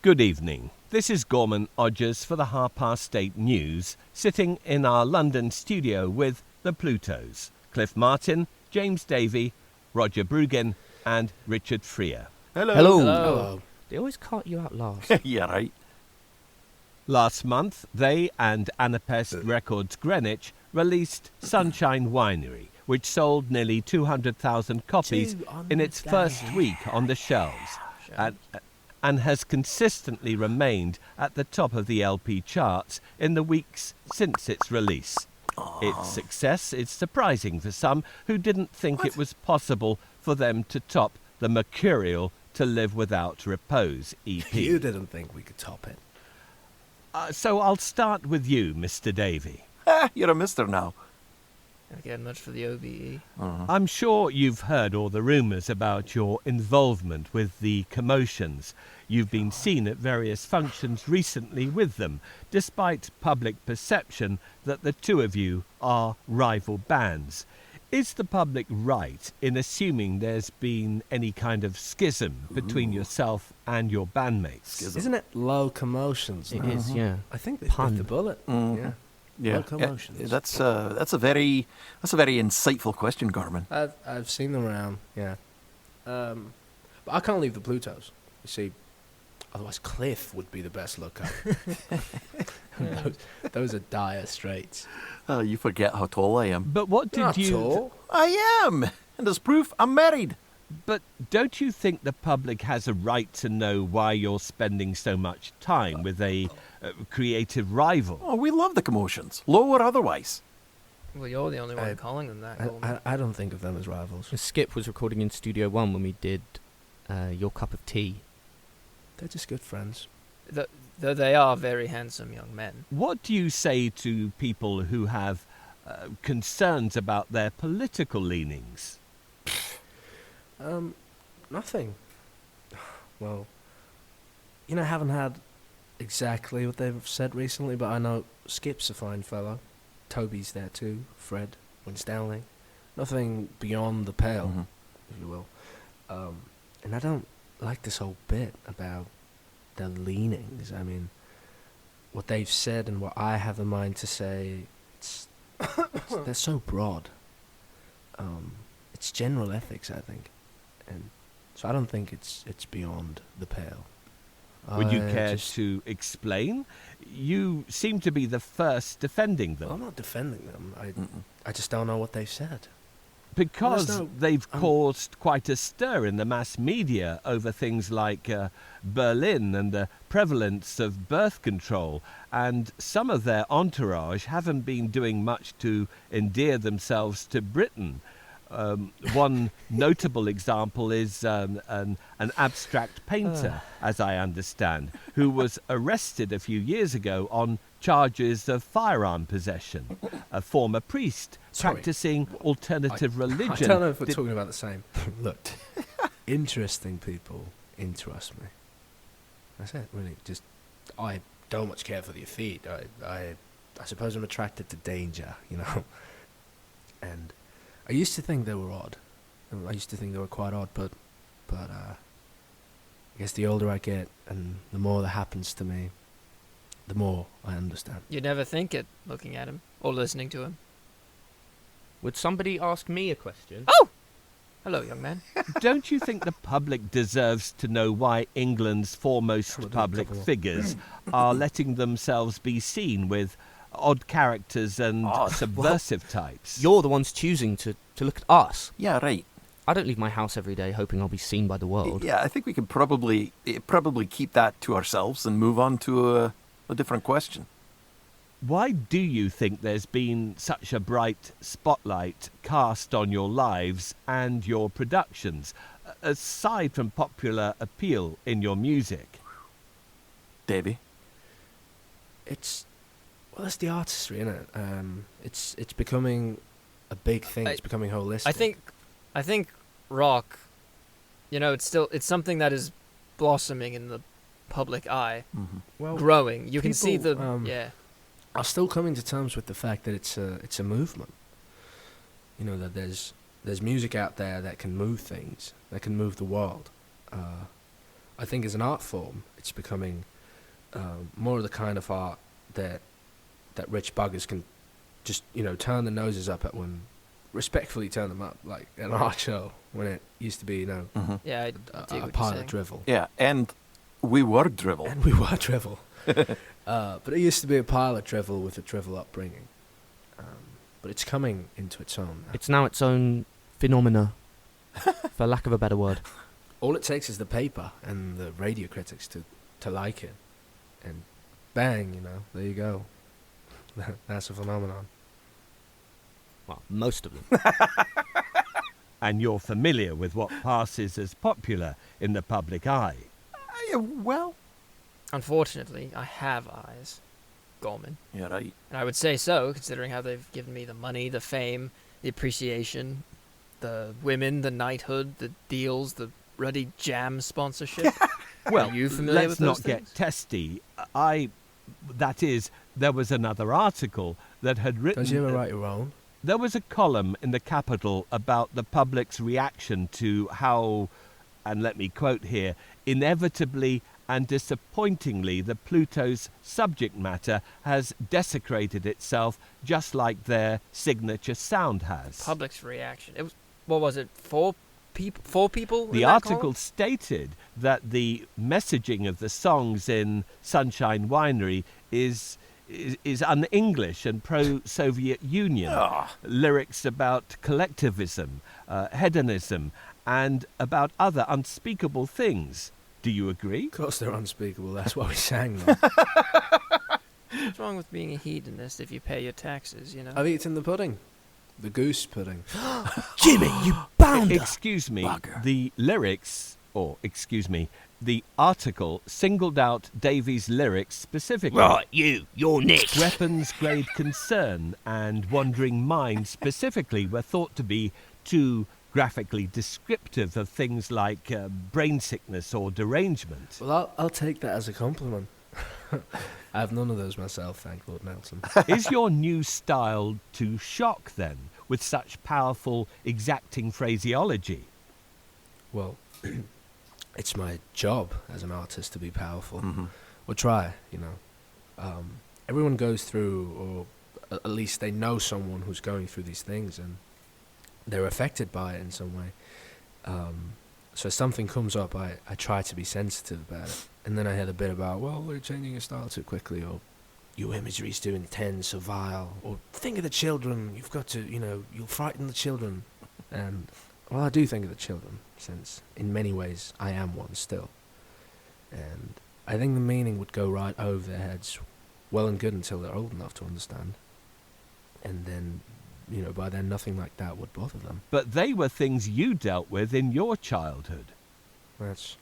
Good evening. This is Gorman Odgers for the 8:30 news, sitting in our London studio with the Plutos, Cliff Martin, James Davey, Roger Bruggen and Richard Freer. Hello. Hello. They always caught you out last. Yeah, right. Last month, they and Anapest Records Greenwich released Sunshine Winery, which sold nearly 200,000 copies in its first week on the shelves, and has consistently remained at the top of the LP charts in the weeks since its release. Its success is surprising for some who didn't think it was possible for them to top the mercurial To Live Without Repose EP. You didn't think we could top it. So I'll start with you, Mr. Davey. You're a mister now. Not getting much for the OBE. I'm sure you've heard all the rumours about your involvement with the Commotions. You've been seen at various functions recently with them, despite public perception that the two of you are rival bands. Is the public right in assuming there's been any kind of schism between yourself and your bandmates? Isn't it low commotions? It is, yeah. I think they Pun. bit the bullet. Yeah. Yeah. Low commotions. Yeah, that's a very insightful question, Gorman. I've seen them around. Yeah. But I can't leave the Plutos. You see, otherwise Cliff would be the best lookout. those are dire straits. Oh, you forget how tall I am. But what did Not you... tall. I am! And as proof, I'm married. But don't you think the public has a right to know why you're spending so much time with a creative rival? Oh, we love the Commotions, low or otherwise. Well, you're the only one calling them that, Goldman. I don't think of them as rivals. Skip was recording in Studio One when we did Your Cup of Tea. They're just good friends. Though they are very handsome young men. What do you say to people who have concerns about their political leanings? Nothing. Well, I haven't had exactly what they've said recently, but I know Skip's a fine fellow. Toby's there too. Fred, Winstanley. Nothing beyond the pale, if you will. And I don't like this whole bit about their leanings. I mean, what they've said and what I have in mind to say, they're so broad. It's general ethics, I think. And so I don't think it's beyond the pale. Would you care to explain? You seem to be the first defending them. I'm not defending them. I just don't know what they've said. Because they've caused quite a stir in the mass media over things like Berlin and the prevalence of birth control, and some of their entourage haven't been doing much to endear themselves to Britain. One notable example is an abstract painter, as I understand, who was arrested a few years ago on charges of firearm possession. A former priest practicing alternative religion. I don't know if we're talking about the same. Look, interesting people interest me. That's it, really. Just, I don't much care for their feet. I suppose I'm attracted to danger, And I used to think they were odd. I used to think they were quite odd, but I guess the older I get and the more that happens to me, the more I understand. You'd never think it, looking at him or listening to him. Would somebody ask me a question? Oh! Hello, young man. Don't you think the public deserves to know why England's foremost public figures are letting themselves be seen with odd characters and subversive types? You're the ones choosing to look at us. Yeah, right. I don't leave my house every day hoping I'll be seen by the world. Yeah, I think we could probably keep that to ourselves and move on to a different question. Why do you think there's been such a bright spotlight cast on your lives and your productions, aside from popular appeal in your music? Davey? It's the artistry, isn't it? It's becoming a big thing. It's becoming holistic. I think rock, it's something that is blossoming in the public eye, well, growing. You can see people, the are still coming to terms with the fact that it's a movement. That there's music out there that can move things, that can move the world. I think as an art form, it's becoming more of the kind of art that rich buggers can just, turn their noses up at when, respectfully turn them up, like an art show, when it used to be, Yeah, a pile of drivel. Yeah, and we were drivel. And we were drivel. But it used to be a pile of drivel with a drivel upbringing. But it's coming into its own now. It's now its own phenomena, for lack of a better word. All it takes is the paper and the radio critics to like it. And bang, there you go. That's a phenomenon. Well, most of them. And you're familiar with what passes as popular in the public eye. Well, Unfortunately, I have eyes, Gorman. yeah, right. And I would say so, considering how they've given me the money, the fame, the appreciation, the women, the knighthood, the deals, the ruddy jam sponsorship. Well, Are you familiar let's with those not get things? testy. That is, there was another article that had written... Don't you ever write your own? There was a column in the Capital about the public's reaction to how, and let me quote here, inevitably and disappointingly the Plutos subject matter has desecrated itself just like their signature sound has. Public's reaction. It was, what was it, four people? The in that article column? stated that the messaging of the songs in Sunshine Winery is un-English and pro-Soviet Union. Lyrics about collectivism, hedonism, and about other unspeakable things. Do you agree? Of course they're unspeakable, that's why we sang them. What's wrong with being a hedonist if you pay your taxes, I've eaten the pudding. The goose pudding. Jimmy, you bounder! Excuse me, Bugger. the article singled out Davies' lyrics specifically. Right, you're next. Weapons-grade concern and wandering mind specifically were thought to be too graphically descriptive of things like brain sickness or derangement. Well, I'll take that as a compliment. I have none of those myself, thank Lord Nelson. Is your new style to shock, then, with such powerful, exacting phraseology? Well, it's my job as an artist to be powerful. Mm-hmm. Or try, everyone goes through, or at least they know someone who's going through these things, and they're affected by it in some way. So if something comes up, I try to be sensitive about it. And then I hear the bit about, well, we're changing your style too quickly, or your imagery is too intense or vile, or think of the children, you've got to, you'll frighten the children. And, well, I do think of the children, since in many ways I am one still. And I think the meaning would go right over their heads, well and good until they're old enough to understand. And then, by then nothing like that would bother them. But they were things you dealt with in your childhood. That's...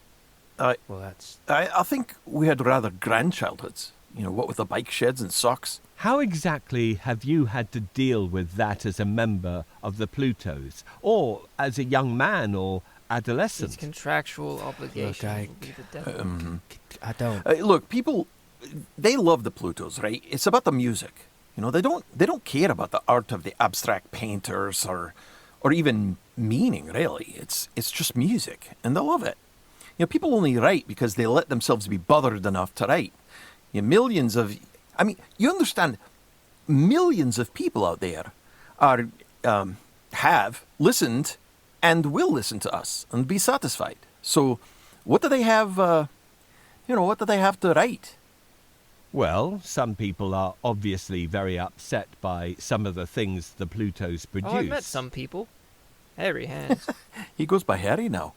I that's... I think we had rather grand childhoods. What with the bike sheds and socks. How exactly have you had to deal with that as a member of the Plutos, or as a young man or adolescent? It's contractual obligation. Look, Will be the devil. I don't... Look, people, they love the Plutos, right? It's about the music. They don't care about the art of the abstract painters or even meaning, really. It's just music, and they love it. People only write because they let themselves be bothered enough to write. You understand, millions of people out there have listened and will listen to us and be satisfied. So what do they have, what do they have to write? Well, some people are obviously very upset by some of the things the Plutos produce. Oh, I've met some people. Hairy hands. He goes by Harry now.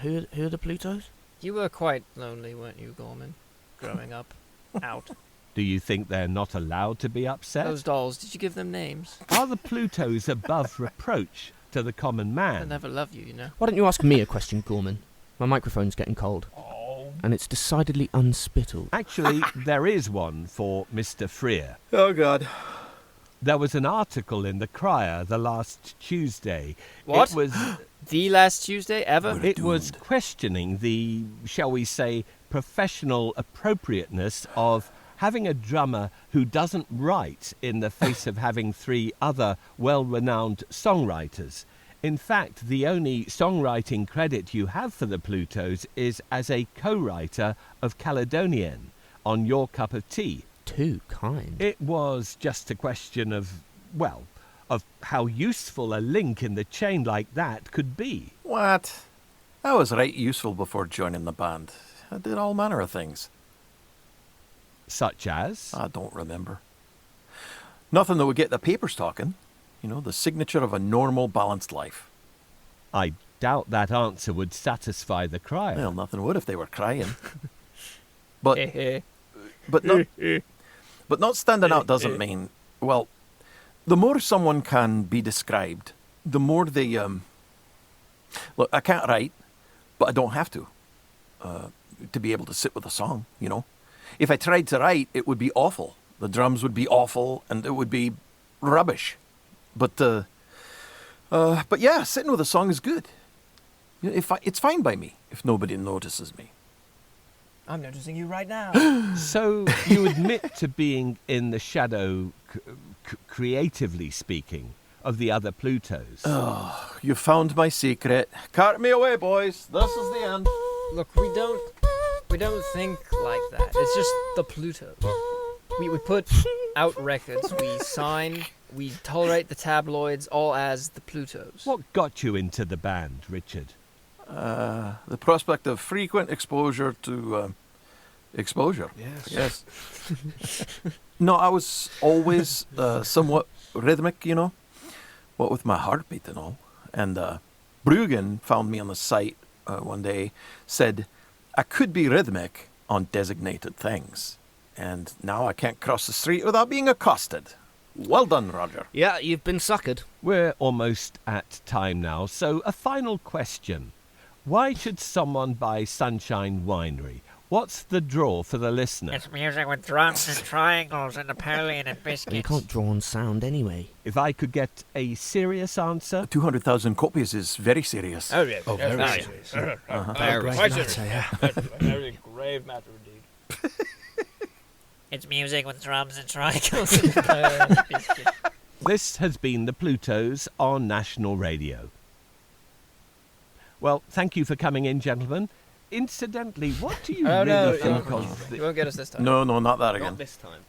Who are the Plutos? You were quite lonely, weren't you, Gorman? Growing up. Out. Do you think they're not allowed to be upset? Those dolls, did you give them names? Are the Plutos above reproach to the common They'll man? never love you, Why don't you ask me a question, Gorman? My microphone's getting cold. And it's decidedly unspittled. Actually, there is one for Mr. Freer. Oh, God. There was an article in the Crier the last Tuesday. What? It was, The last Tuesday ever? We're it was doomed. questioning the, shall we say, professional appropriateness of having a drummer who doesn't write in the face of having three other well-renowned songwriters. In fact, the only songwriting credit you have for the Plutos is as a co-writer of Caledonian on Your Cup of Tea. Too kind. It was just a question of, well, of how useful a link in the chain like that could be. What? I was right useful before joining the band. I did all manner of things. Such as? I don't remember. Nothing that would get the papers talking. You know, the signature of a normal, balanced life. I doubt that answer would satisfy the crier. Well, nothing would if they were crying. but not standing out doesn't mean, well, the more someone can be described, the more they, look, I can't write, but I don't have to be able to sit with a song, you know. If I tried to write, it would be awful. The drums would be awful, and it would be rubbish. But yeah, sitting with a song is good. It's fine by me if nobody notices me. I'm noticing you right now. So you admit to being in the shadow, creatively speaking, of the other Plutos. Oh, you found my secret. Cart me away, boys. This is the end. Look, we don't think like that. It's just the Plutos. We put out records, we sign, we tolerate the tabloids, all as the Plutos. What got you into the band, Richard? The prospect of frequent exposure to exposure. Yes. No, I was always somewhat rhythmic, you know, what with my heartbeat and all. And Bruggen found me on the site one day, said I could be rhythmic on designated things. And now I can't cross the street without being accosted. Well done, Roger. Yeah, you've been suckered. We're almost at time now, so a final question. Why should someone buy Sunshine Winery? What's the draw for the listener? It's music with drums and triangles and Napoleon and biscuits. You can't draw on sound anyway. If I could get a serious answer... 200,000 copies is very serious. Oh, yeah. Oh, very serious. Great matter, yeah. Very grave matter indeed. It's music with drums and triangles and Napoleon and biscuits. This has been the Plutos on National Radio. Well, thank you for coming in, gentlemen. Incidentally, what do you really think of... You won't get us this time. No, not that again. this time.